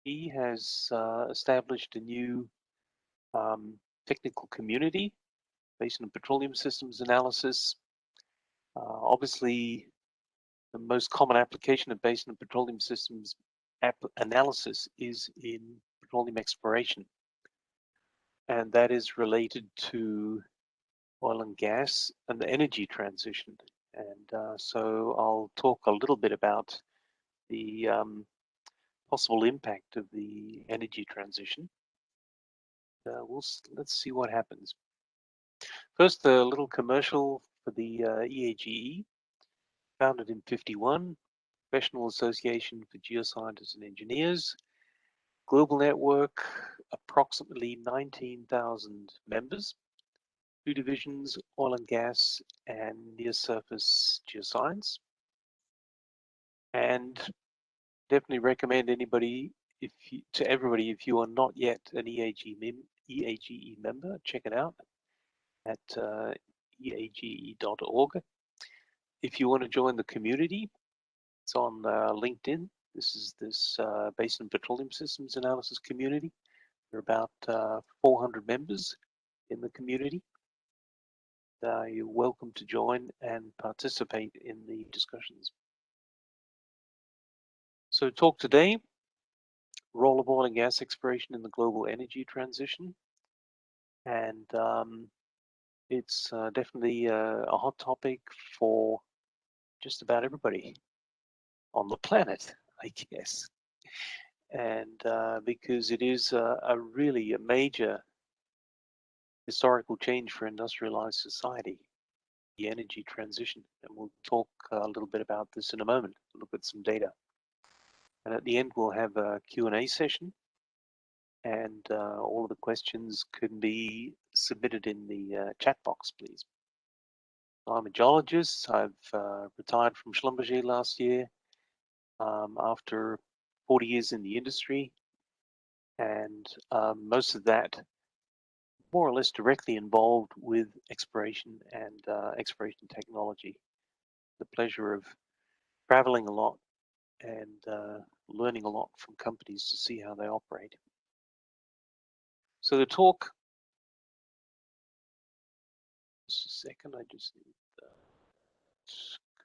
He has established a new technical community, Basin Petroleum Systems Analysis. Obviously, the most common application of Basin Petroleum Systems analysis is in petroleum exploration, and that is related to oil and gas and the energy transition. And so I'll talk a little bit about the possible impact of the energy transition. Let's see what happens. First, a little commercial for the EAGE, founded in '51, Professional Association for Geoscientists and Engineers. Global network, approximately 19,000 members. 2 divisions, oil and gas and near surface geoscience. And definitely recommend anybody, to everybody, if you are not yet an EAGE member, check it out at eage.org. If you want to join the community, it's on LinkedIn. This is this Basin Petroleum Systems Analysis community. There are about 400 members in the community. You're welcome to join and participate in the discussions. So talk today, role of oil and gas exploration in the global energy transition. And it's definitely a hot topic for just about everybody on the planet, I guess. And because it is really a major historical change for industrialized society, the energy transition. And we'll talk a little bit about this in a moment, look at some data. And at the end, we'll have a Q&A session. And all of the questions can be submitted in the chat box, please. I'm a geologist. I've retired from Schlumberger last year after 40 years in the industry. And most of that more or less directly involved with exploration and exploration technology. The pleasure of traveling a lot and learning a lot from companies to see how they operate. So the talk, just a second, I just need the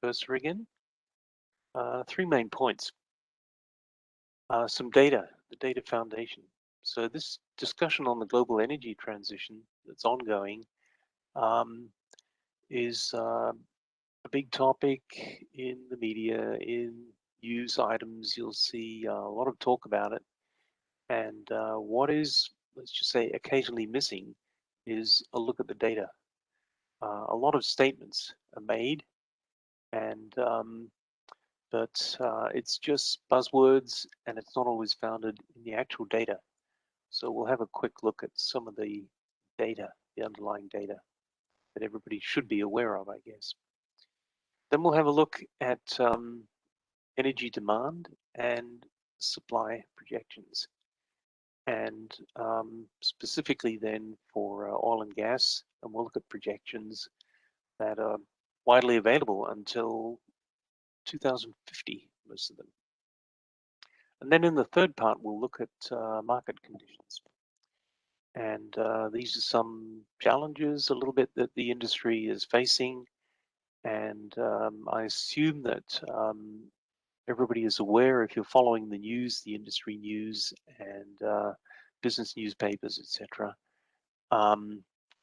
cursor again. 3 main points. Some data, the data foundation. So this discussion on the global energy transition that's ongoing is a big topic in the media, in news items. You'll see a lot of talk about it. And what is, let's just say, occasionally missing is a look at the data. A lot of statements are made, and but it's just buzzwords, and it's not always founded in the actual data. So we'll have a quick look at some of the data, the underlying data that everybody should be aware of, I guess. Then we'll have a look at energy demand and supply projections. And specifically then for oil and gas, and we'll look at projections that are widely available until 2050, most of them. And then in the third part, we'll look at market conditions. And these are some challenges a little bit that the industry is facing. And I assume that everybody is aware, if you're following the news, the industry news and business newspapers, etc.,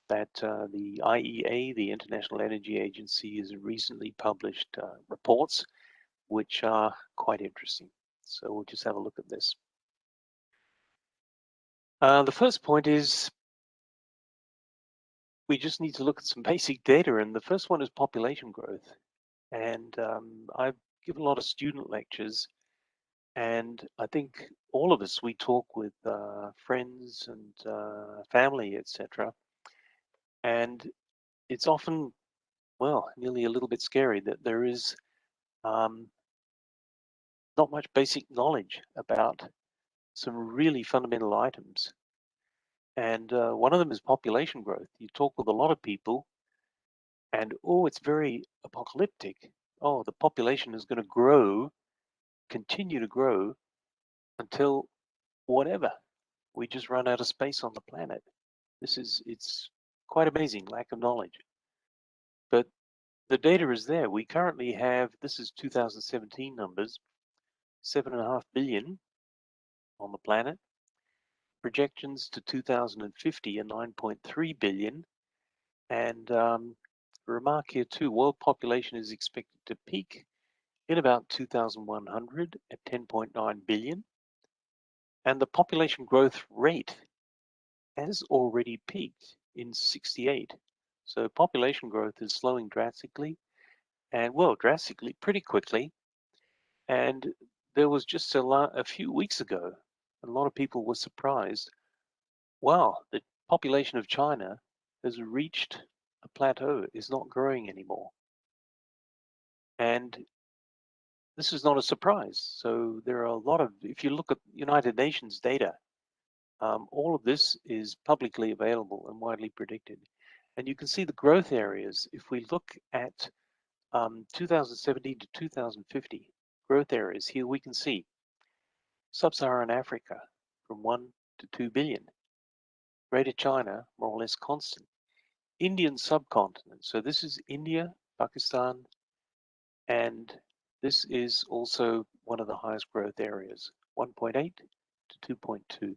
that the IEA, the International Energy Agency, has recently published reports which are quite interesting. So we'll just have a look at this. The first point is we just need to look at some basic data, and the first one is population growth. And I've given a lot of student lectures, and I think all of us, we talk with friends and family, etc. And it's often, well, nearly a little bit scary that there is not much basic knowledge about some really fundamental items. And one of them is population growth. You talk with a lot of people and, oh, it's very apocalyptic. Oh, the population is going to grow, continue to grow until whatever. We just run out of space on the planet. It's quite amazing, lack of knowledge. But the data is there. We currently have, this is 2017 numbers, 7.5 billion on the planet. Projections to 2050 are 9.3 billion. And remark here too, world population is expected to peak in about 2100 at 10.9 billion. And the population growth rate has already peaked in 68. So population growth is slowing drastically, and well, drastically, pretty quickly. And there was just a few weeks ago, a lot of people were surprised. Wow, the population of China has reached a plateau, is not growing anymore. And this is not a surprise. So there are a lot of, if you look at United Nations data, all of this is publicly available and widely predicted. And you can see the growth areas. If we look at 2017 to 2050 growth areas, here we can see Sub-Saharan Africa from 1 to 2 billion. Greater China, more or less constant. Indian subcontinent. So this is India, Pakistan, and this is also one of the highest growth areas, 1.8 to 2.2.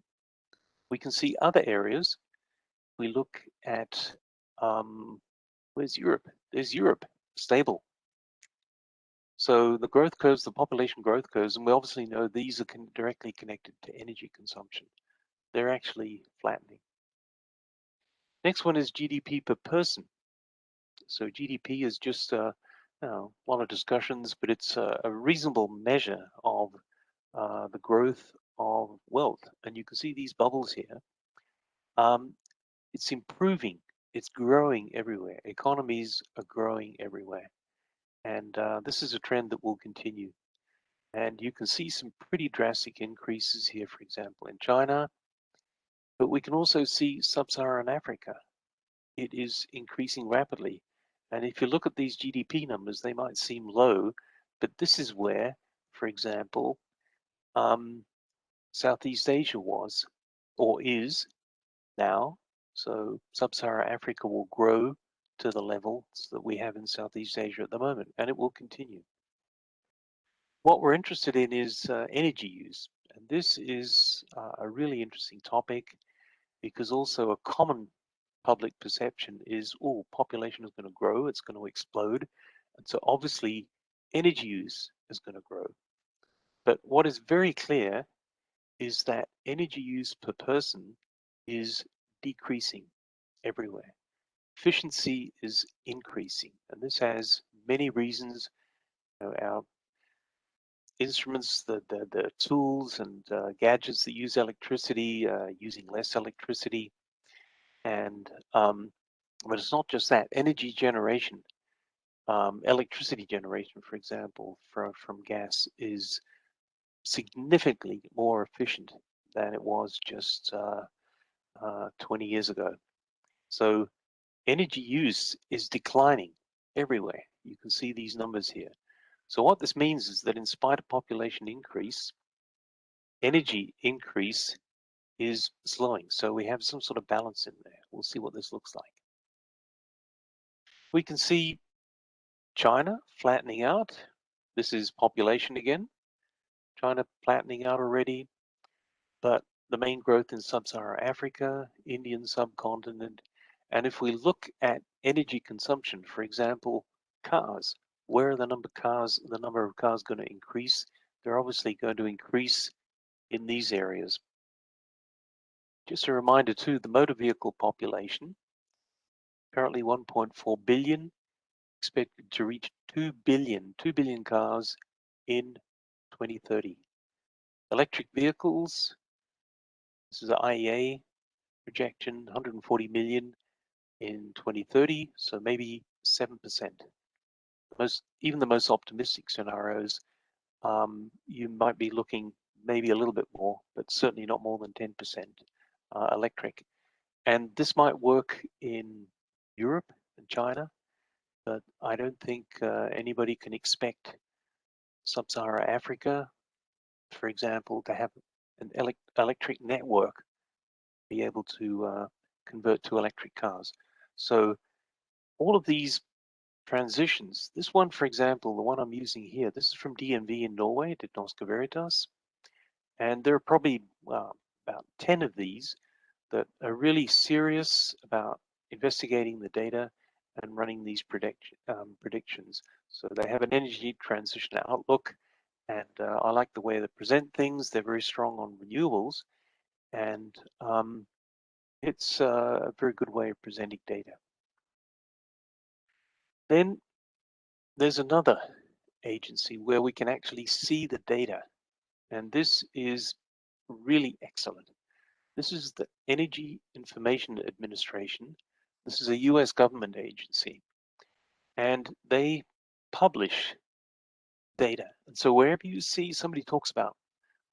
We can see other areas. We look at, where's Europe? There's Europe, stable. So the growth curves, the population growth curves, and we obviously know these are directly connected to energy consumption. They're actually flattening. Next one is GDP per person. So GDP is just a lot of discussions, but it's a reasonable measure of the growth of wealth. And you can see these bubbles here. It's improving. It's growing everywhere. Economies are growing everywhere. And this is a trend that will continue. And you can see some pretty drastic increases here, for example, in China. But we can also see Sub-Saharan Africa. It is increasing rapidly. And if you look at these GDP numbers, they might seem low, but this is where, for example, Southeast Asia was or is now. So Sub-Saharan Africa will grow to the levels that we have in Southeast Asia at the moment, and it will continue. What we're interested in is energy use. And this is a really interesting topic because also a common public perception is, oh, population is going to grow, it's going to explode. And so obviously energy use is going to grow. But what is very clear is that energy use per person is decreasing everywhere. Efficiency is increasing, and this has many reasons. Our instruments, the tools and gadgets that use electricity, using less electricity, and but it's not just that. Energy generation, electricity generation, for example, from gas is significantly more efficient than it was just 20 years ago. So energy use is declining everywhere. You can see these numbers here. So what this means is that in spite of population increase, energy increase is slowing. So we have some sort of balance in there. We'll see what this looks like. We can see China flattening out. This is population again. China flattening out already, but the main growth in Sub-Saharan Africa, Indian subcontinent. And if we look at energy consumption, for example, cars, where are the number of cars going to increase? They're obviously going to increase in these areas. Just a reminder too, the motor vehicle population, currently 1.4 billion, expected to reach 2 billion cars in 2030. Electric vehicles, this is the IEA projection, 140 million in 2030, so maybe 7%. Even the most optimistic scenarios, you might be looking maybe a little bit more, but certainly not more than 10% electric. And this might work in Europe and China, but I don't think anybody can expect Sub-Saharan Africa, for example, to have an electric network be able to convert to electric cars. So all of these transitions, this one, for example, the one I'm using here, this is from DNV in Norway, Did Norske Veritas. And there are probably about 10 of these that are really serious about investigating the data and running these predictions. So they have an energy transition outlook, and I like the way they present things. They're very strong on renewables, and it's a very good way of presenting data. Then there's another agency where we can actually see the data, and this is really excellent. This is the Energy Information Administration. This is a US government agency, and they publish data. And so wherever you see somebody talks about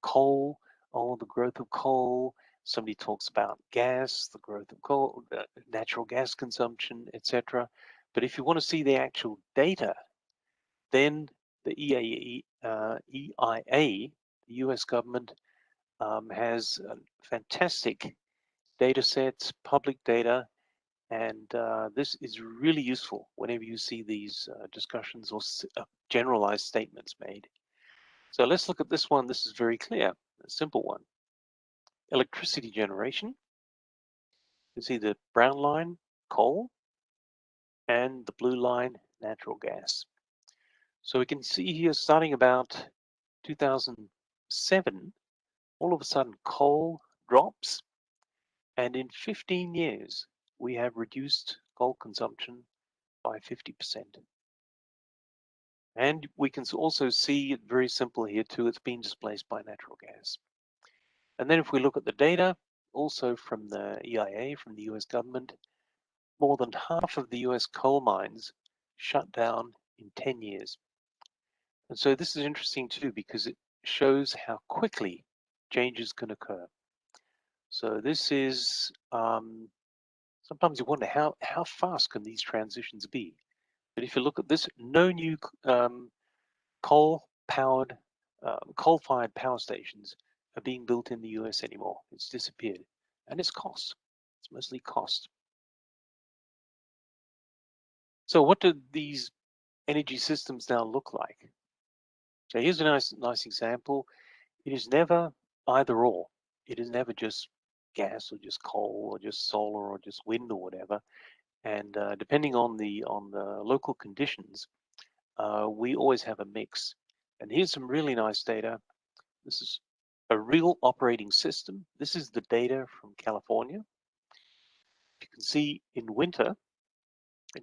coal, oh, the growth of coal, somebody talks about gas, the growth of coal, natural gas consumption, etc. But if you want to see the actual data, then the EIA, the US government, has fantastic data sets, public data, and this is really useful whenever you see these discussions or generalized statements made. So let's look at this one. This is very clear, a simple one. Electricity generation. You see the brown line, coal, and the blue line, natural gas. So we can see here, starting about 2007, all of a sudden coal drops, and in 15 years, we have reduced coal consumption by 50%. And we can also see it very simple here too, it's been displaced by natural gas. And then if we look at the data, also from the EIA, from the US government, more than half of the US coal mines shut down in 10 years. And so this is interesting too, because it shows how quickly changes can occur. So this is, sometimes you wonder how fast can these transitions be? But if you look at this, no new coal-fired power stations are being built in the US anymore. It's disappeared, and it's cost. It's mostly cost. So what do these energy systems now look like? So here's a nice example. It is never either or. It is never just gas or just coal or just solar or just wind or whatever. And depending on the local conditions, we always have a mix. And here's some really nice data. This is a real operating system. This is the data from California. You can see in winter,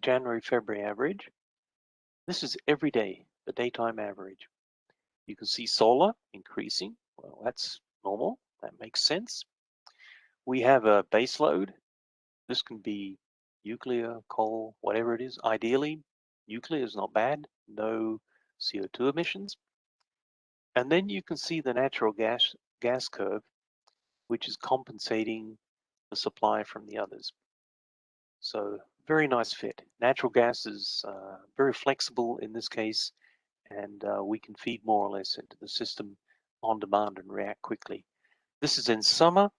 January, February average. This is every day, the daytime average. You can see solar increasing. Well, that's normal. That makes sense. We have a base load. This can be nuclear, coal, whatever it is. Ideally, nuclear is not bad. No CO2 emissions. And then you can see the natural gas curve, which is compensating the supply from the others. So very nice fit. Natural gas is very flexible in this case, and we can feed more or less into the system on demand and react quickly. This is in summer.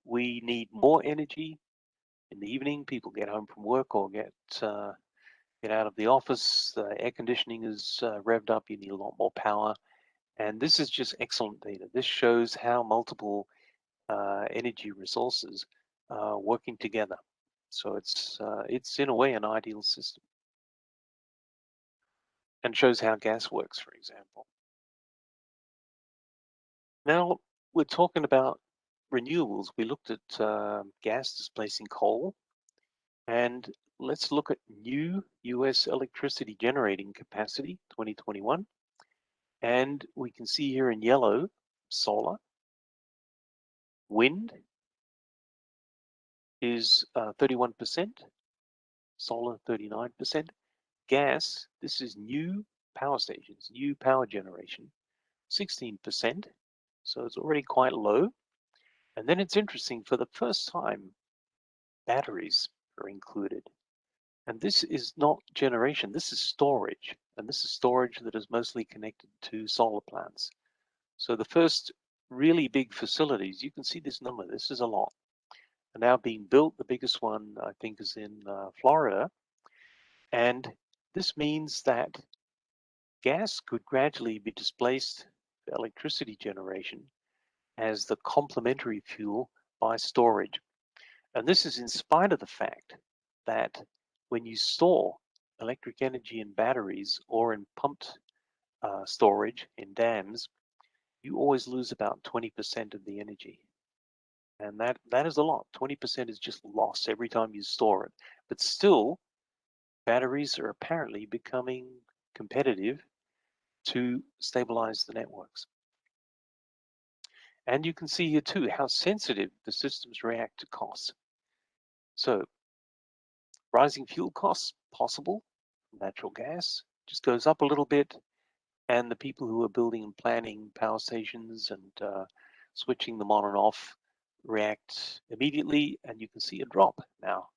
We need more energy. In the evening, people get home from work or get out of the office. The air conditioning is revved up. You need a lot more power. And this is just excellent data. This shows how multiple energy resources are working together. So it's in a way an ideal system, and shows how gas works, for example. Now we're talking about renewables. We looked at gas displacing coal, and let's look at new US electricity generating capacity 2021. And we can see here in yellow, solar. Wind is 31%, solar 39%. Gas, this is new power stations, new power generation, 16%. So it's already quite low. And then it's interesting, for the first time, batteries are included. And this is not generation, this is storage. And this is storage that is mostly connected to solar plants. So the first really big facilities. You can see this number. This is a lot. Are now being built. The biggest one, I think, is in Florida. And this means that gas could gradually be displaced for electricity generation as the complementary fuel by storage. And this is in spite of the fact that when you store electric energy in batteries or in pumped storage in dams, you always lose about 20% of the energy. And that is a lot. 20% is just lost every time you store it. But still, batteries are apparently becoming competitive to stabilize the networks. And you can see here too how sensitive the systems react to costs. So rising fuel costs possible, natural gas just goes up a little bit, and the people who are building and planning power stations and switching them on and off react immediately, and you can see a drop now.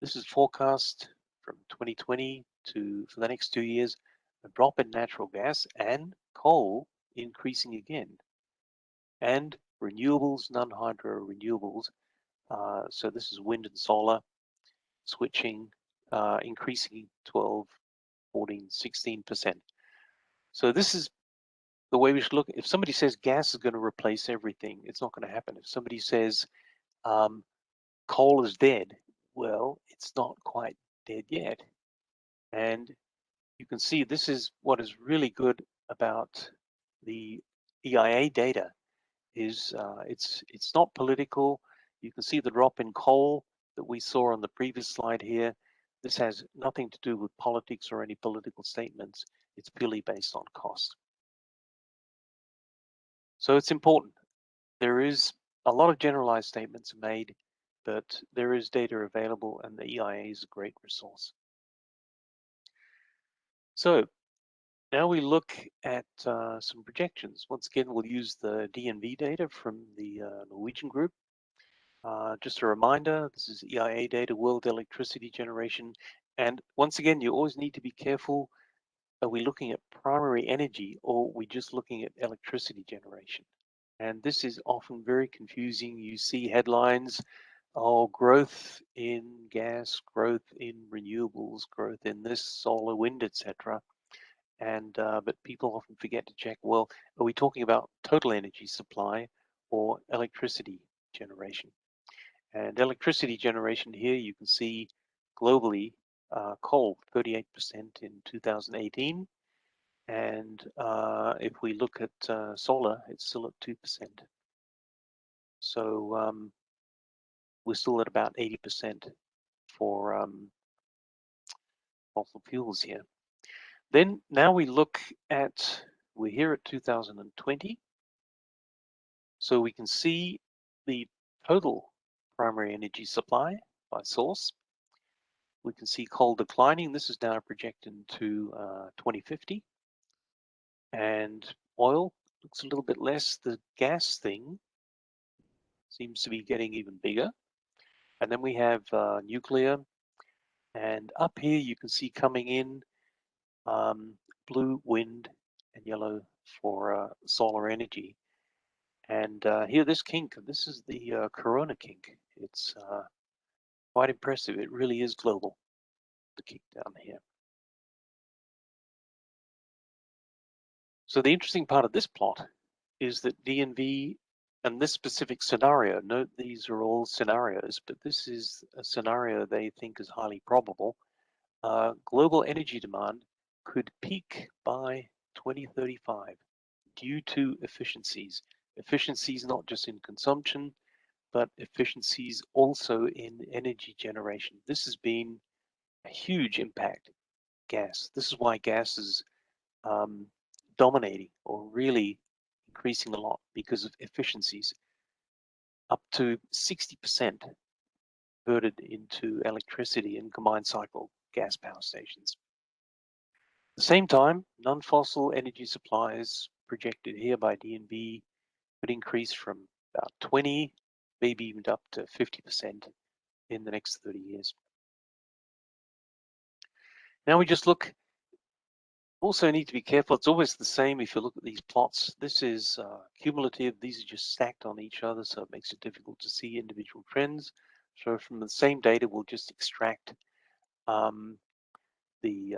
This is forecast from 2020 to for the next 2 years, a drop in natural gas and coal increasing again, and renewables, non-hydro renewables. So this is wind and solar switching, increasing 12, 14, 16%. So this is the way we should look. If somebody says gas is going to replace everything, it's not going to happen. If somebody says coal is dead, well, it's not quite dead yet. And you can see this is what is really good about the EIA data is it's not political. You can see the drop in coal that we saw on the previous slide here. This has nothing to do with politics or any political statements. It's purely based on cost. So it's important. There is a lot of generalized statements made, but there is data available, and the EIA is a great resource. So now we look at some projections. Once again, we'll use the DNV data from the Norwegian group. Just a reminder, this is EIA data, world electricity generation. And once again, you always need to be careful. Are we looking at primary energy, or are we just looking at electricity generation? And this is often very confusing. You see headlines, oh, growth in gas, growth in renewables, growth in this, solar, wind, etc. And but people often forget to check, well, are we talking about total energy supply or electricity generation? And electricity generation here, you can see globally, coal 38% in 2018. And if we look at solar, it's still at 2%. So we're still at about 80% for fossil fuels here. Then now we look at, we're here at 2020. So we can see the total primary energy supply by source. We can see coal declining. This is now projected to 2050. And oil looks a little bit less. The gas thing seems to be getting even bigger. And then we have nuclear. And up here you can see coming in blue, wind, and yellow for solar energy. And here, this kink, this is the Corona kink. It's quite impressive. It really is global, the kink down here. So the interesting part of this plot is that DNV and this specific scenario, note these are all scenarios, but this is a scenario they think is highly probable. Global energy demand could peak by 2035 due to efficiencies. Efficiencies not just in consumption, but efficiencies also in energy generation. This has been a huge impact, gas. This is why gas is dominating or really increasing a lot because of efficiencies. Up to 60% converted into electricity in combined cycle gas power stations. At the same time, non-fossil energy supplies projected here by DNV could increase from about 20, maybe even up to 50% in the next 30 years. Now we just look Also need to be careful. It's always the same if you look at these plots. This is cumulative. These are just stacked on each other, so it makes it difficult to see individual trends. So from the same data, we'll just extract the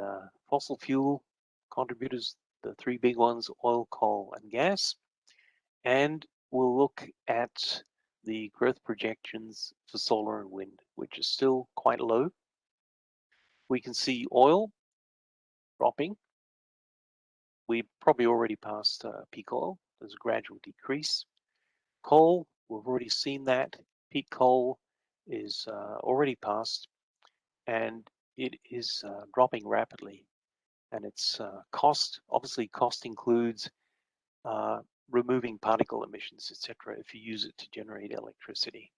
fossil fuel contributors, the three big ones, oil, coal, and gas. And we'll look at the growth projections for solar and wind, which are still quite low. We can see oil dropping. We probably already passed peak oil. There's a gradual decrease. Coal, we've already seen that. Peak coal is already passed, and it is dropping rapidly. And its cost, obviously cost includes removing particle emissions, etc., if you use it to generate electricity.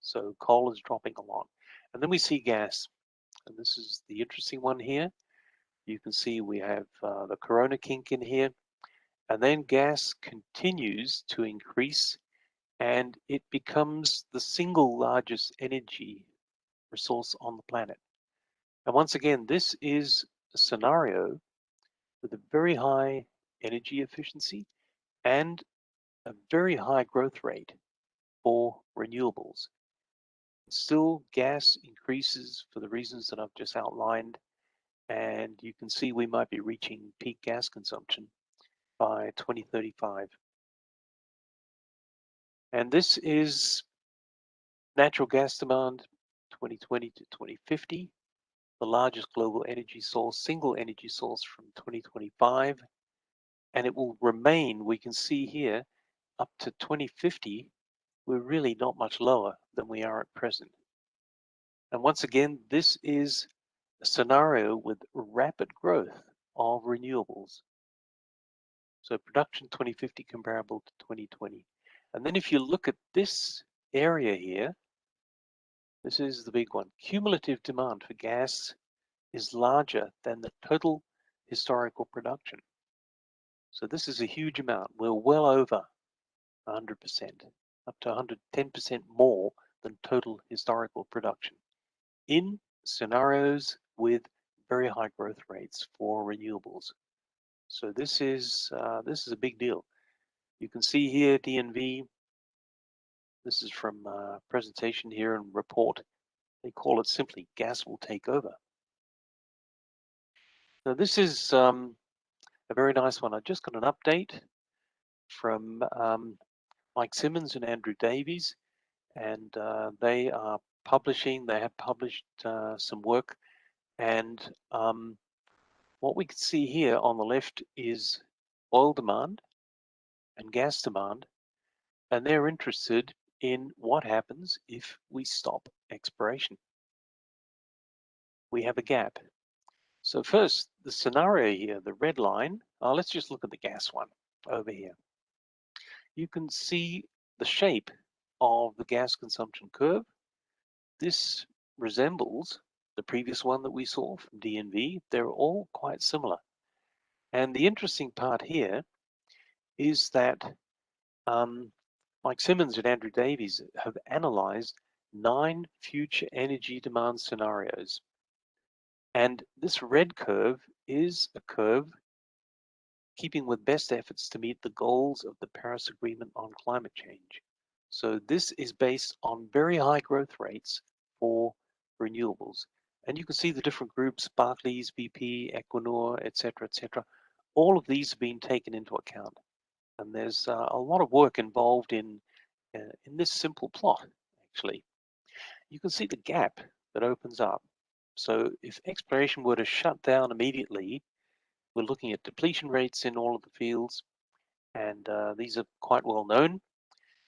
So coal is dropping a lot. And then we see gas, and this is the interesting one here. You can see we have the corona kink in here, and then gas continues to increase, and it becomes the single largest energy resource on the planet. And once again, this is a scenario with a very high energy efficiency and a very high growth rate for renewables. Still, gas increases for the reasons that I've just outlined, and you can see we might be reaching peak gas consumption by 2035. And this is natural gas demand 2020 to 2050, the largest global energy source, single energy source from 2025, and it will remain, we can see here, up to 2050, we're really not much lower than we are at present. And once again, this is a scenario with rapid growth of renewables. So production 2050 comparable to 2020. And then if you look at this area here, this is the big one. Cumulative demand for gas is larger than the total historical production. So this is a huge amount. We're well over 100%, up to 110% more than total historical production in scenarios with very high growth rates for renewables. So this is a big deal. You can see here DNV. This is from a presentation here and report. They call it simply gas will take over. Now this is a very nice one. I just got an update from Mike Simmons and Andrew Davies, and they are publishing. They have published some work, and what we can see here on the left is oil demand and gas demand, and they're interested in what happens if we stop exploration. We have a gap. So first, the scenario here, the red line, let's just look at the gas one over here. You can see the shape of the gas consumption curve. This resembles the previous one that we saw from DNV. They're all quite similar. And the interesting part here is that Mike Simmons and Andrew Davies have analyzed 9 future energy demand scenarios. And this red curve is a curve keeping with best efforts to meet the goals of the Paris Agreement on climate change. So this is based on very high growth rates for renewables. And you can see the different groups, Barclays, BP, Equinor, etc., etc. All of these have been taken into account. And there's a lot of work involved in this simple plot, actually. You can see the gap that opens up. So if exploration were to shut down immediately, we're looking at depletion rates in all of the fields, and these are quite well known.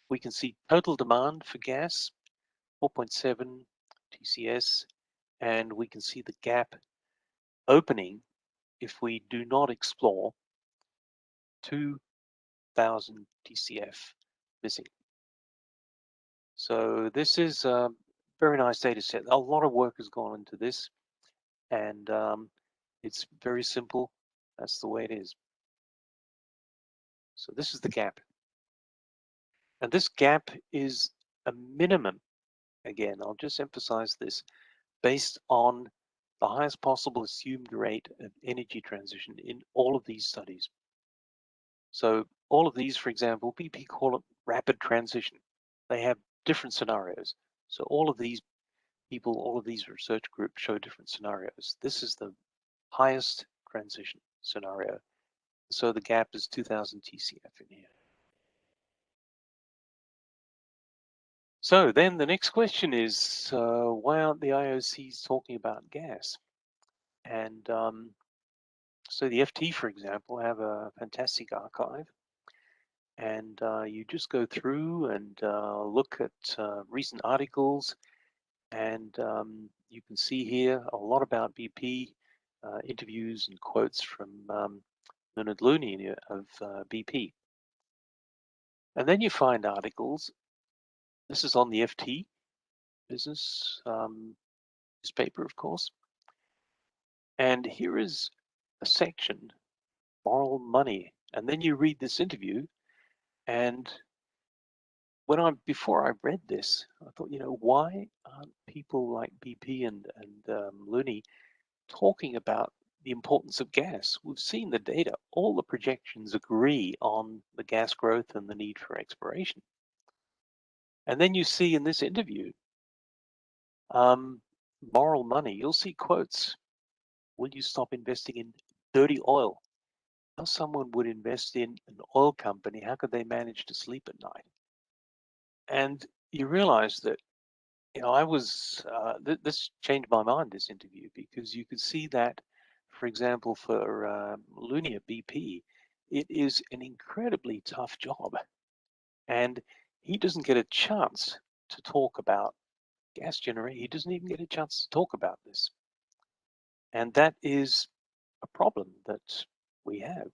We can see total demand for gas, 4.7 TCS, and we can see the gap opening if we do not explore 2,000 TCF missing. So this is a very nice data set. A lot of work has gone into this, and it's very simple. That's the way it is. So this is the gap. And this gap is a minimum. Again, I'll just emphasize this, based on the highest possible assumed rate of energy transition in all of these studies. So all of these, for example, BP call it rapid transition. They have different scenarios. So all of these people, all of these research groups show different scenarios. This is the highest transition scenario. So the gap is 2000 TCF in here. So then the next question is, why aren't the IOCs talking about gas? And so the FT, for example, have a fantastic archive. And you just go through and look at recent articles. And you can see here a lot about BP, interviews and quotes from Leonard Looney of BP. And then you find articles. This is on the FT business newspaper, of course. And here is a section, moral money. And then you read this interview. And before I read this, I thought, why aren't people like BP and Looney talking about the importance of gas? We've seen the data. All the projections agree on the gas growth and the need for exploration. And then you see in this interview, moral money, you'll see quotes. Will you stop investing in dirty oil? How someone would invest in an oil company, how could they manage to sleep at night? And you realize that, I was, this changed my mind, this interview, because you could see that, for example, for Looney at BP, it is an incredibly tough job. And he doesn't get a chance to talk about gas generation. He doesn't even get a chance to talk about this. And that is a problem that we have.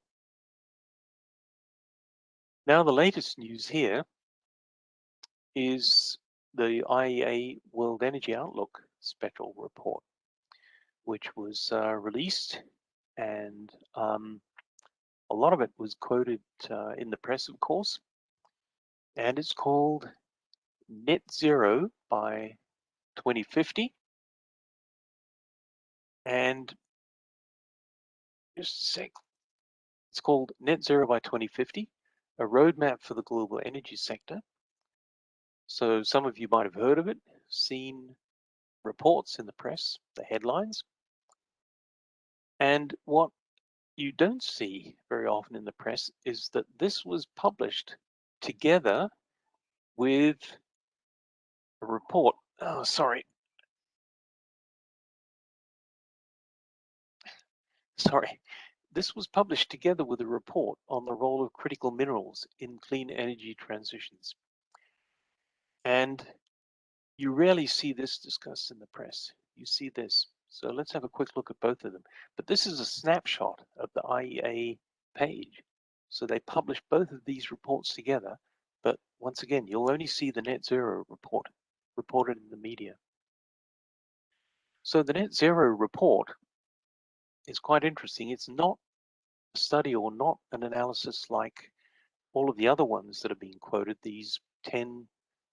Now, the latest news here is the IEA World Energy Outlook Spectral Report, which was released, and a lot of it was quoted in the press, of course, and it's called Net Zero by 2050. And just a sec, it's called Net Zero by 2050, a roadmap for the global energy sector. So some of you might have heard of it, seen reports in the press, the headlines. And what you don't see very often in the press is that this was published together with a report. Oh, sorry. This was published together with a report on the role of critical minerals in clean energy transitions. And you rarely see this discussed in the press. You see this. So let's have a quick look at both of them. But this is a snapshot of the IEA page. So they published both of these reports together. But once again, you'll only see the net zero report reported in the media. So the net zero report is quite interesting. It's not a study or not an analysis like all of the other ones that are being quoted, these 10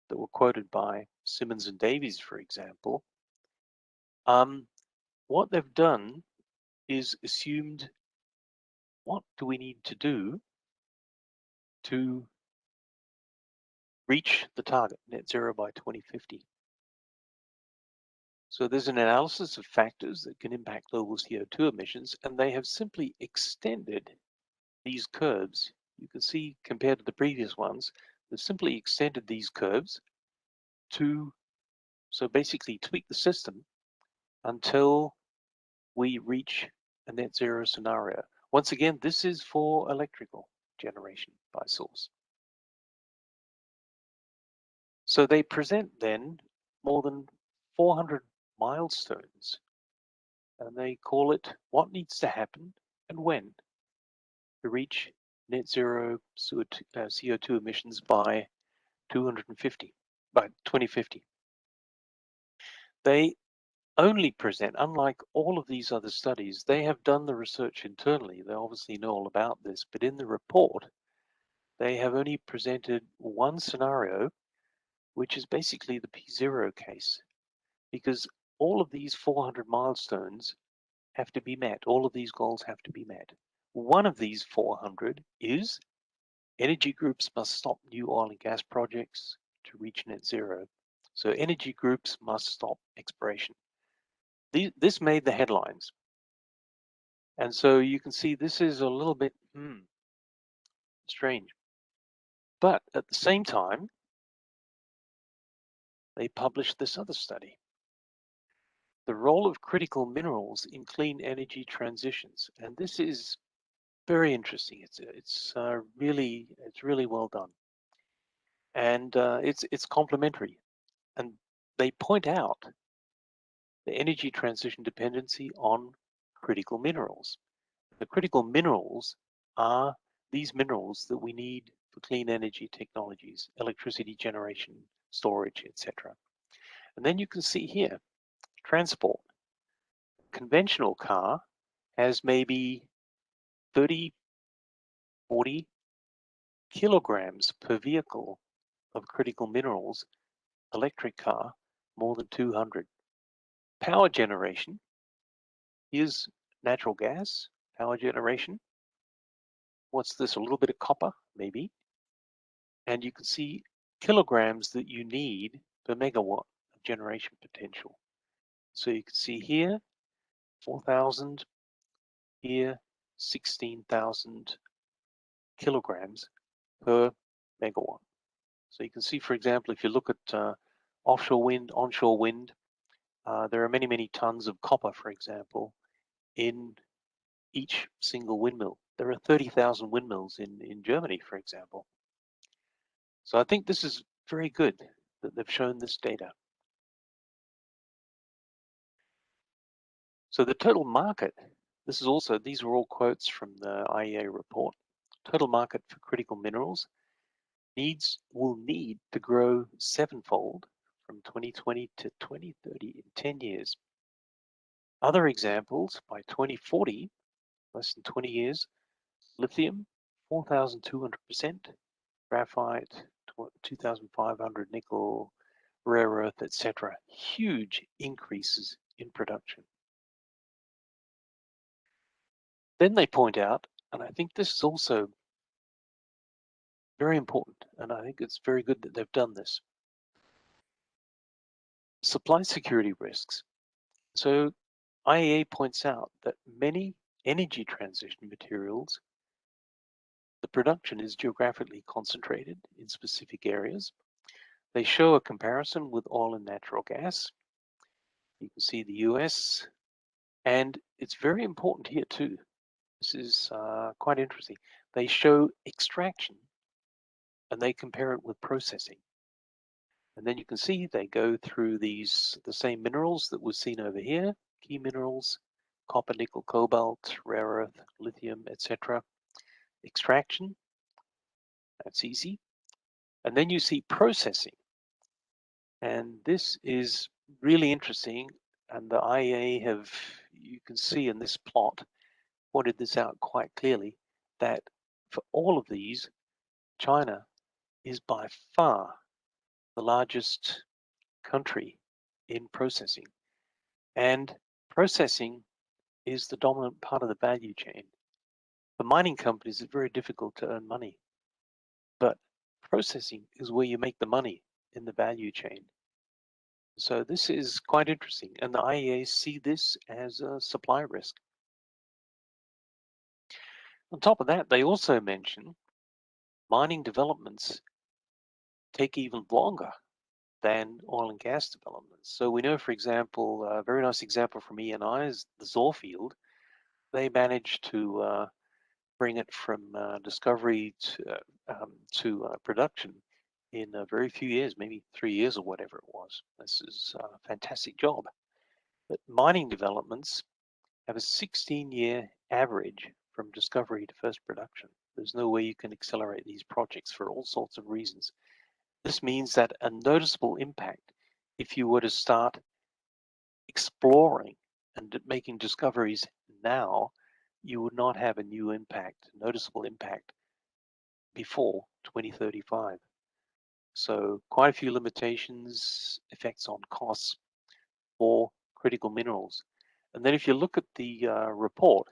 that were quoted by Simmons and Davies, for example. What they've done is assumed, what do we need to do to reach the target, net zero by 2050? So there's an analysis of factors that can impact global CO2 emissions, and they have simply extended these curves. You can see compared to the previous ones, they've simply extended these curves to, so basically tweak the system until we reach a net zero scenario. Once again, this is for electrical generation by source. So they present then more than 400 milestones, and they call it what needs to happen and when to reach net zero CO2 emissions by 2050. They only present, unlike all of these other studies, they have done the research internally. They obviously know all about this, but in the report, they have only presented one scenario, which is basically the P0 case, because all of these 400 milestones have to be met. All of these goals have to be met. One of these 400 is energy groups must stop new oil and gas projects to reach net zero. So energy groups must stop exploration. This made the headlines. And so you can see this is a little bit strange. But at the same time, they published this other study. The role of critical minerals in clean energy transitions. And this is very interesting. It's really well done. And it's complementary. And they point out the energy transition dependency on critical minerals. The critical minerals are these minerals that we need for clean energy technologies, electricity generation, storage, etc. And then you can see here, transport. Conventional car has maybe 30, 40 kilograms per vehicle of critical minerals. Electric car, more than 200. Power generation, here's natural gas, power generation. What's this, a little bit of copper, maybe? And you can see kilograms that you need per megawatt of generation potential. So you can see here, 4,000, here, 16,000 kilograms per megawatt. So you can see, for example, if you look at offshore wind, onshore wind, there are many, many tons of copper, for example, in each single windmill. There are 30,000 windmills in Germany, for example. So I think this is very good that they've shown this data. So the total market, these are all quotes from the IEA report. Total market for critical minerals will need to grow sevenfold from 2020 to 2030 in 10 years. Other examples, by 2040, less than 20 years, lithium, 4,200%, graphite, 2,500 nickel, rare earth, etc. Huge increases in production. Then they point out, and I think this is also very important, and I think it's very good that they've done this. Supply security risks. So IEA points out that many energy transition materials, the production is geographically concentrated in specific areas. They show a comparison with oil and natural gas. You can see the US, and it's very important here too. This is quite interesting. They show extraction and they compare it with processing. And then you can see they go through the same minerals that we've seen over here, key minerals, copper, nickel, cobalt, rare earth, lithium, etc. Extraction, that's easy. And then you see processing. And this is really interesting. And the IEA you can see in this plot, pointed this out quite clearly, that for all of these, China is by far the largest country in processing. And processing is the dominant part of the value chain. For mining companies, it's very difficult to earn money. But processing is where you make the money in the value chain. So this is quite interesting. And the IEA see this as a supply risk. On top of that, they also mention mining developments take even longer than oil and gas developments. So we know, for example, a very nice example from ENI is the Zohr field. They managed to bring it from discovery to production in a very few years, maybe 3 years or whatever it was. This is a fantastic job. But mining developments have a 16-year average from discovery to first production. There's no way you can accelerate these projects for all sorts of reasons. This means that a noticeable impact, if you were to start exploring and making discoveries now, you would not have a new impact, noticeable impact, before 2035. So quite a few limitations, effects on costs for critical minerals. And then if you look at the report,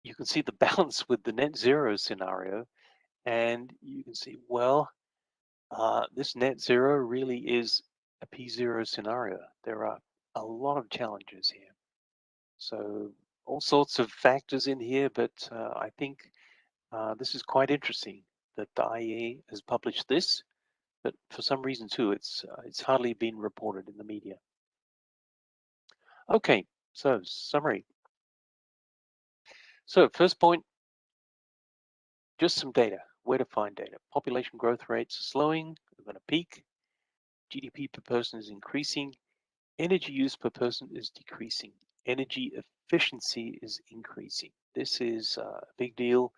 you can see the balance with the net zero scenario, and you can see, well, this net zero really is a P0 scenario. There are a lot of challenges here. So all sorts of factors in here, but I think this is quite interesting that the IEA has published this, but for some reason too, it's hardly been reported in the media. Okay, so summary. So first point, just some data. Where to find data? Population growth rates are slowing, we're going to peak. GDP per person is increasing. Energy use per person is decreasing. Energy efficiency is increasing. This is a big deal.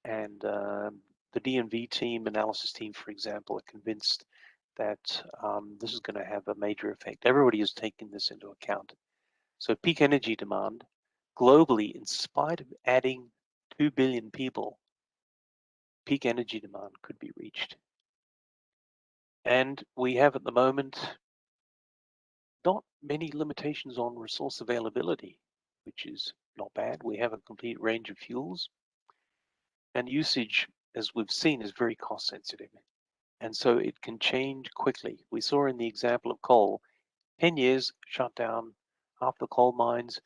And the DNV team, analysis team, for example, are convinced that this is going to have a major effect. Everybody is taking this into account. So peak energy demand globally, in spite of adding 2 billion people, peak energy demand could be reached. And we have at the moment not many limitations on resource availability, which is not bad. We have a complete range of fuels, and usage, as we've seen, is very cost sensitive. And so it can change quickly. We saw in the example of coal, 10 years shut down half the coal mines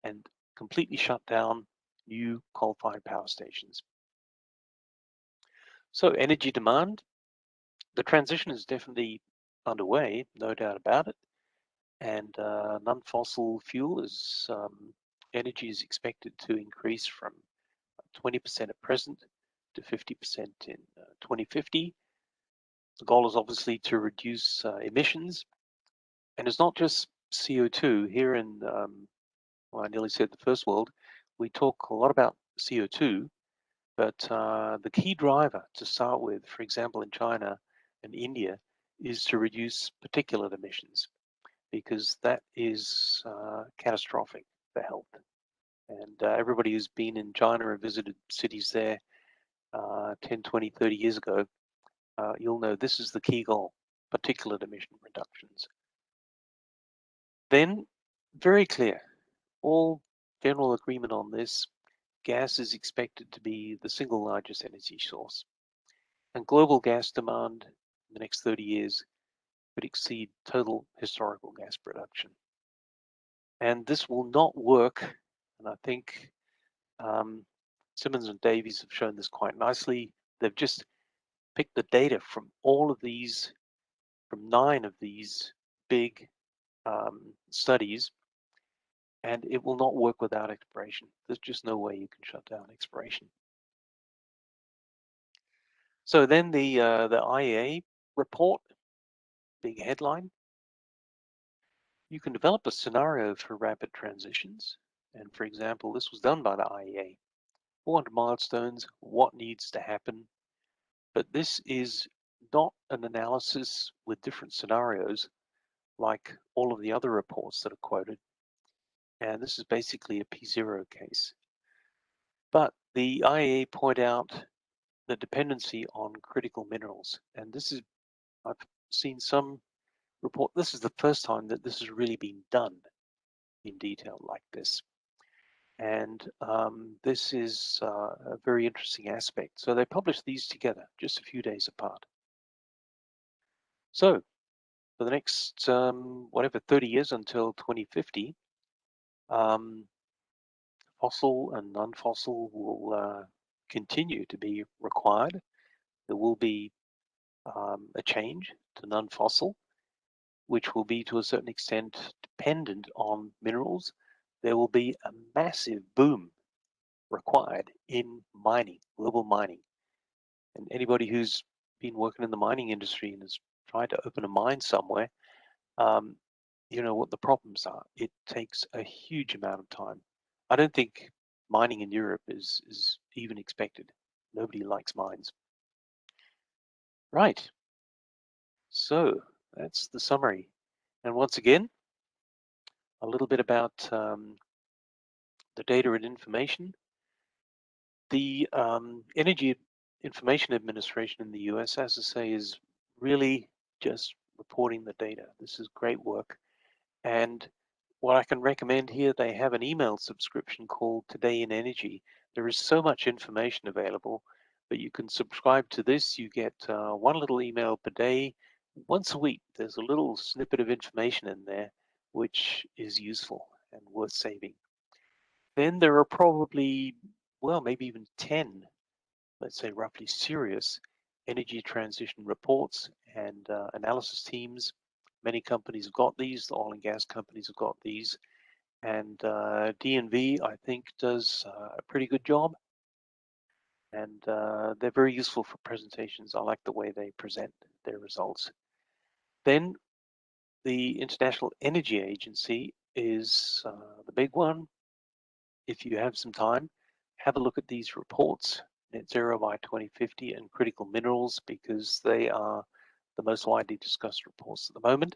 and completely shut down new coal-fired power stations. So energy demand, the transition is definitely underway, no doubt about it. And non-fossil fuel is energy is expected to increase from 20% at present to 50% in 2050. The goal is obviously to reduce emissions, and it's not just CO2. Here in, well, I nearly said the first world, we talk a lot about CO2, but the key driver to start with, for example, in China and India, is to reduce particulate emissions, because that is catastrophic for health. And everybody who's been in China or visited cities there 10, 20, 30 years ago, you'll know this is the key goal, particulate emission reductions. Then, very clear, all general agreement on this, gas is expected to be the single largest energy source. And global gas demand in the next 30 years could exceed total historical gas production. And this will not work, and I think Simmons and Davies have shown this quite nicely. They've just picked the data from all of these, from 9 of these big studies, and it will not work without exploration. There's just no way you can shut down exploration. So then the IEA report, big headline. You can develop a scenario for rapid transitions. And for example, this was done by the IEA. 400 milestones, what needs to happen. But this is not an analysis with different scenarios like all of the other reports that are quoted. And this is basically a P0 case. But the IEA point out the dependency on critical minerals. And this is, I've seen some report, this is the first time that this has really been done in detail like this. And this is a very interesting aspect. So they published these together just a few days apart. So for the next, whatever, 30 years until 2050, fossil and non-fossil will continue to be required. There will be a change to non-fossil, which will be to a certain extent dependent on minerals. There will be a massive boom required in mining, global mining. And anybody who's been working in the mining industry and has tried to open a mine somewhere, you know what the problems are. It takes a huge amount of time. I don't think mining in Europe is even expected. Nobody likes mines. Right. So that's the summary. And once again, a little bit about the data and information. The Energy Information Administration in the US, as I say, is really just reporting the data. This is great work. And what I can recommend here, they have an email subscription called Today in Energy. There is so much information available, but you can subscribe to this. You get one little email per day. Once a week, there's a little snippet of information in there, which is useful and worth saving. Then there are probably, well, maybe even 10, let's say roughly serious energy transition reports and analysis teams. Many companies have got these, the oil and gas companies have got these, and DNV, I think, does a pretty good job, and they're very useful for presentations. I like the way they present their results. Then the International Energy Agency is the big one. If you have some time, have a look at these reports, Net Zero by 2050 and Critical Minerals, because they are the most widely discussed reports at the moment.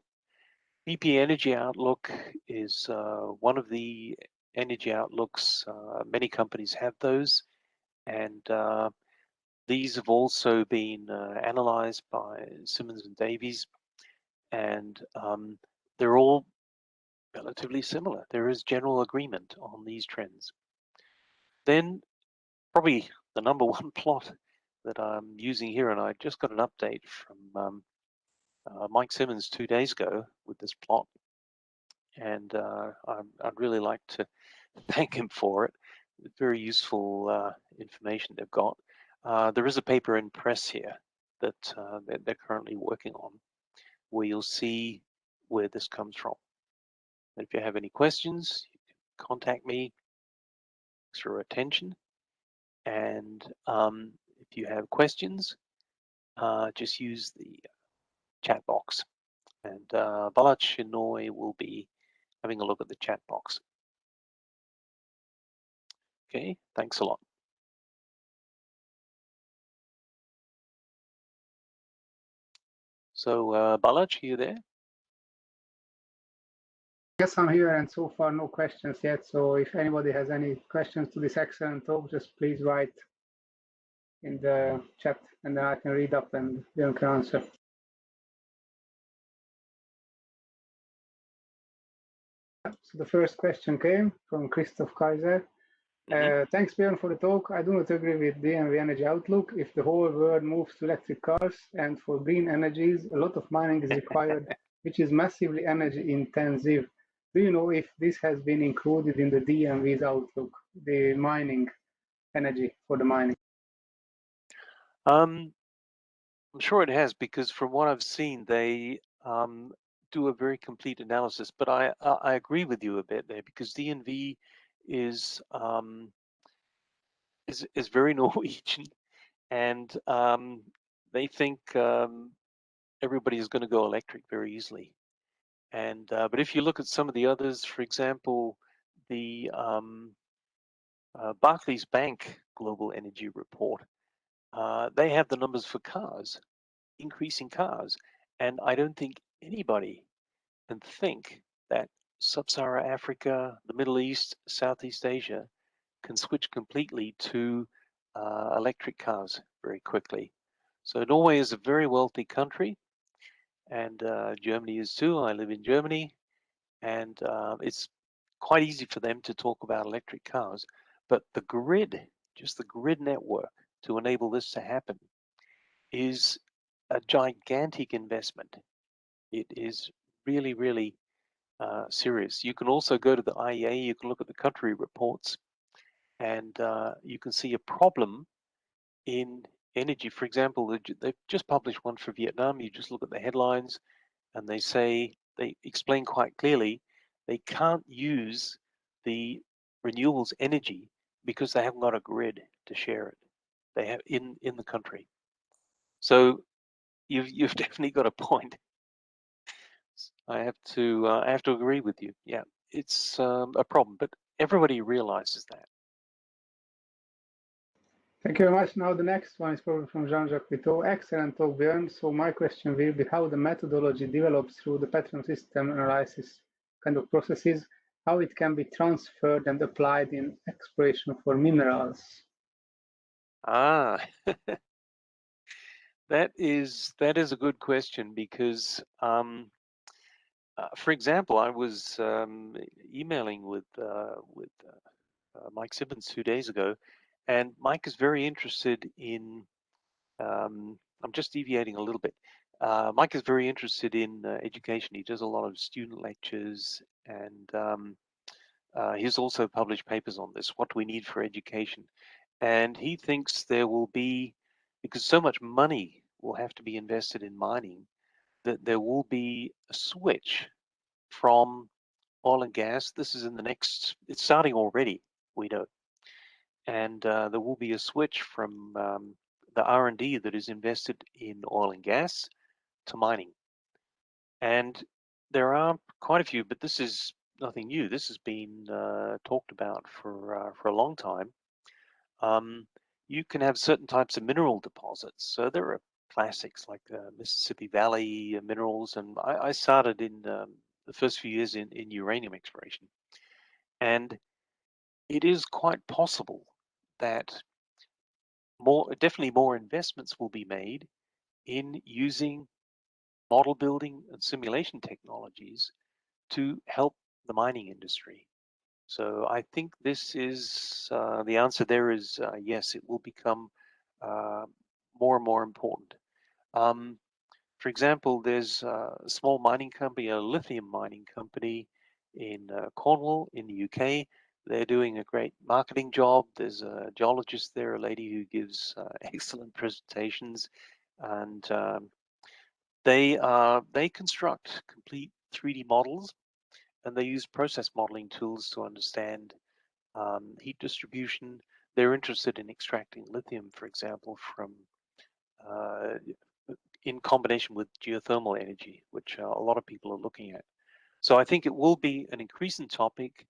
BP Energy Outlook is one of the energy outlooks. Many companies have those, and these have also been analyzed by Simmons and Davies, and they're all relatively similar. There is general agreement on these trends. Then probably the number one plot that I'm using here, and I just got an update from Mike Simmons 2 days ago with this plot, and I'd really like to thank him for it. Very useful information they've got. There is a paper in press here that they're currently working on, where you'll see where this comes from. And if you have any questions, you can contact me. Thanks for your attention. And if you have questions, just use the chat box. And Balach in Norway will be having a look at the chat box. Okay, thanks a lot. So Balach, are you there? Yes, I'm here, and so far no questions yet. So if anybody has any questions to this excellent talk, just please write in the chat, and then I can read up and then can answer. So the first question came from Christoph Kaiser. Thanks, Bjorn, for the talk. I do not agree with DNV Energy Outlook. If the whole world moves to electric cars and for green energies, a lot of mining is required, which is massively energy intensive. Do you know if this has been included in the DNV's outlook, the mining energy for the mining? I'm sure it has, because from what I've seen, they do a very complete analysis. But I agree with you a bit there, because DNV is very Norwegian, and they think everybody is going to go electric very easily. And but if you look at some of the others, for example, the Barclays Bank Global Energy Report, they have the numbers for cars, increasing cars, and I don't think anybody can think that Sub-Saharan Africa, the Middle East, Southeast Asia can switch completely to electric cars very quickly. So Norway is a very wealthy country, and Germany is too. I live in Germany, and it's quite easy for them to talk about electric cars. But the grid, just the grid network to enable this to happen, is a gigantic investment. It is really, really serious. You can also go to the IEA, you can look at the country reports, and you can see a problem in energy. For example, they've just published one for Vietnam. You just look at the headlines, and they explain quite clearly they can't use the renewables energy because they haven't got a grid to share it. They have in the country. So you've definitely got a point. I have to agree with you. Yeah, it's a problem, but everybody realizes that. Thank you very much. Now the next one is probably from Jean-Jacques Vito. Excellent talk, Bjorn. So my question will be how the methodology develops through the pattern system analysis kind of processes, how it can be transferred and applied in exploration for minerals. Ah, that is a good question, because For example, I was emailing with Mike Simmons 2 days ago, and Mike is very interested in. I'm just deviating a little bit. Mike is very interested in education. He does a lot of student lectures, and he's also published papers on this. What do we need for education? And he thinks there will be, because so much money will have to be invested in mining, that there will be a switch from oil and gas. This is in the next, it's starting already, we know. And there will be a switch from the R&D that is invested in oil and gas to mining. And there are quite a few, but this is nothing new. This has been talked about for a long time. You can have certain types of mineral deposits. So there are classics like Mississippi Valley minerals, and I started in the first few years in uranium exploration. And it is quite possible that definitely more investments will be made in using model building and simulation technologies to help the mining industry. So I think this is the answer there is yes, it will become more and more important. For example, there's a small mining company, a lithium mining company in Cornwall in the UK. They're doing a great marketing job. There's a geologist there, a lady who gives excellent presentations, and they construct complete 3D models, and they use process modeling tools to understand heat distribution. They're interested in extracting lithium, for example, from uh, in combination with geothermal energy, which a lot of people are looking at. So I think it will be an increasing topic.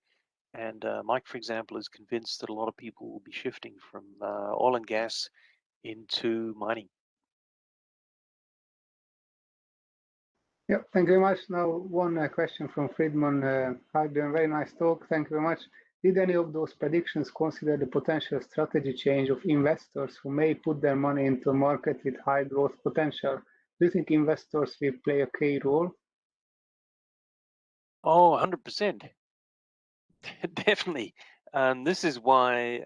And Mike, for example, is convinced that a lot of people will be shifting from oil and gas into mining. Yep, thank you very much. Now, one question from Friedman. Hi, Bjorn, very nice talk. Thank you very much. Did any of those predictions consider the potential strategy change of investors who may put their money into a market with high growth potential? Do you think investors will play a key role? Oh, 100%. Definitely. And this is why,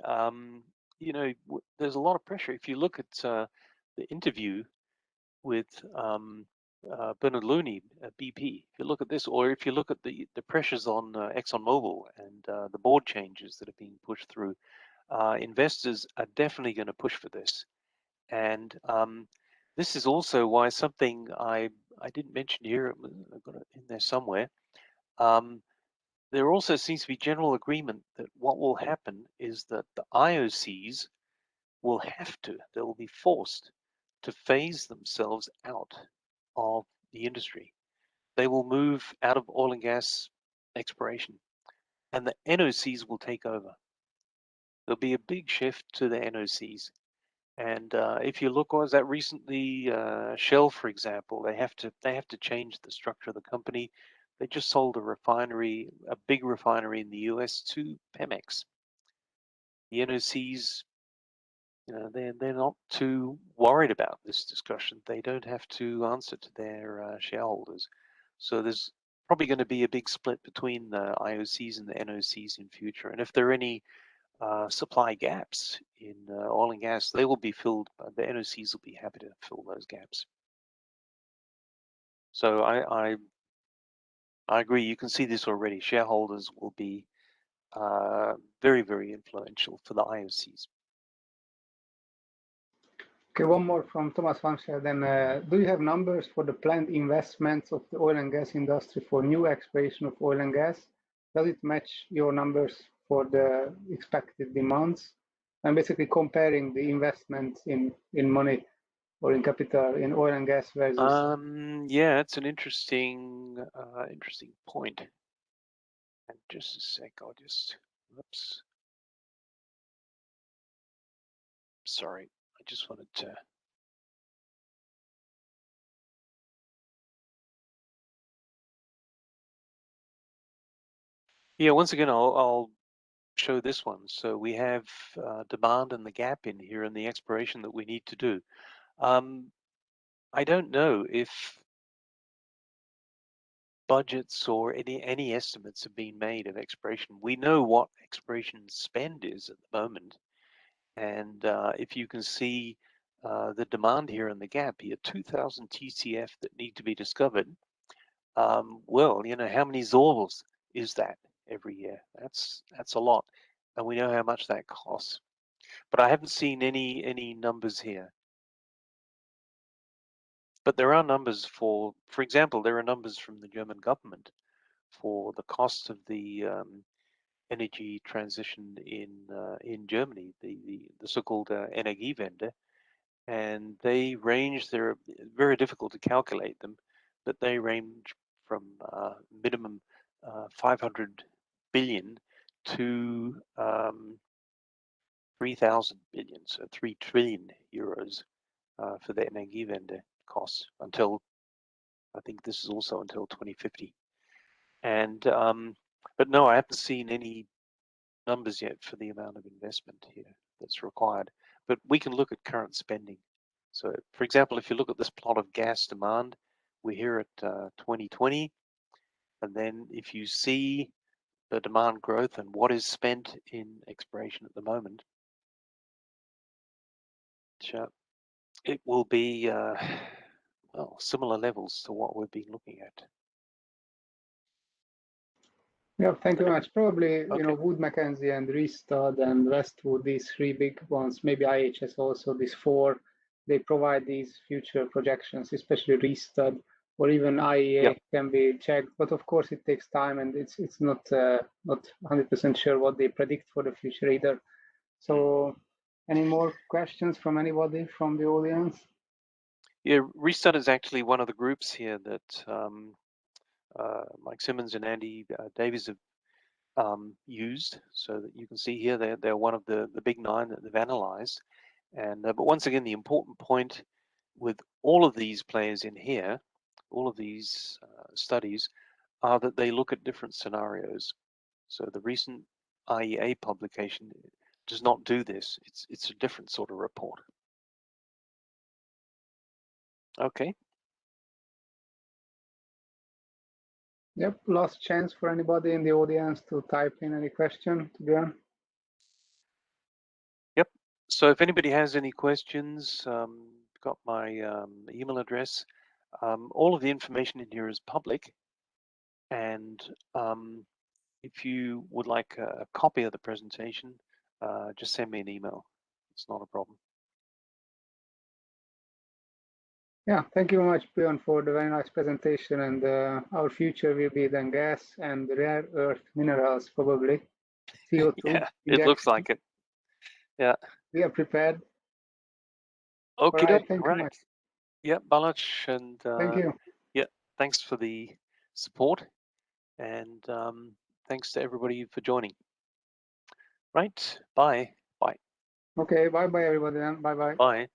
there's a lot of pressure. If you look at the interview with Bernard Looney at BP, if you look at this, or if you look at the pressures on ExxonMobil and the board changes that are being pushed through, investors are definitely going to push for this. And this is also why something I didn't mention here, I've got it in there somewhere. There also seems to be general agreement that what will happen is that the IOCs will they will be forced to phase themselves out of the industry. They will move out of oil and gas exploration, and the NOCs will take over. There'll be a big shift to the NOCs. And if you look, was that recently Shell, for example, they have to change the structure of the company. They just sold a big refinery in the US to Pemex. The NOCs, they're not too worried about this discussion. They don't have to answer to their shareholders. So there's probably going to be a big split between the IOCs and the NOCs in future. And if there are any supply gaps in oil and gas, they will be filled. The NOCs will be happy to fill those gaps. So I agree. You can see this already. Shareholders will be very, very influential for the IOCs. Okay, one more from Thomas van Scherden. Do you have numbers for the planned investments of the oil and gas industry for new exploration of oil and gas? Does it match your numbers for the expected demands? I'm basically comparing the investments in money or in capital in oil and gas versus. Yeah, it's an interesting point. And just a sec, oops. Sorry, I just wanted to. Yeah, once again, I'll show this one. So we have demand and the gap in here and the exploration that we need to do. I don't know if budgets or any estimates have been made of exploration. We know what exploration spend is at the moment, and if you can see the demand here in the gap here, 2,000 TCF that need to be discovered. Well, you know, how many Zorvals is that every year? That's a lot, and we know how much that costs. But I haven't seen any numbers here. But there are numbers for example, there are numbers from the German government for the cost of the energy transition in Germany, the so-called Energiewende, and they range. They're very difficult to calculate them, but they range from minimum 500 billion to 3,000 billion, so 3 trillion euros for the Energiewende costs until, I think this is also until 2050. And but no, I haven't seen any numbers yet for the amount of investment here that's required. But we can look at current spending. So, for example, if you look at this plot of gas demand, we're here at 2020, and then if you see the demand growth and what is spent in exploration at the moment, it will be well, similar levels to what we've been looking at. Yeah, thank you very much. Probably, you know, Wood Mackenzie and Rystad and Westwood, these three big ones, maybe IHS also, these four, they provide these future projections, especially Rystad, or even IEA can be checked. But of course, it takes time, and it's not 100% sure what they predict for the future either. So, any more questions from anybody from the audience? Yeah, Rystad is actually one of the groups here that Mike Simmons and Andy Davies have used. So that you can see here they're one of the big nine that they've analyzed. And but once again, the important point with all of these players in here, all of these studies, are that they look at different scenarios. So the recent IEA publication does not do this. It's a different sort of report. Okay. Yep, last chance for anybody in the audience to type in any question to Bjorn. Yep. So if anybody has any questions, got my email address. All of the information in here is public, and if you would like a copy of the presentation, just send me an email. It's not a problem. Yeah, thank you very much, Bjorn, for the very nice presentation. And our future will be then gas and rare earth minerals, probably. CO2. Yeah, it looks like it. Yeah. We are prepared. Okay, right, thank you right. much. Yeah, Balach, and thank you. Yeah, thanks for the support, and thanks to everybody for joining. Right, bye. Okay, bye-bye, everybody then. Bye-bye. Bye.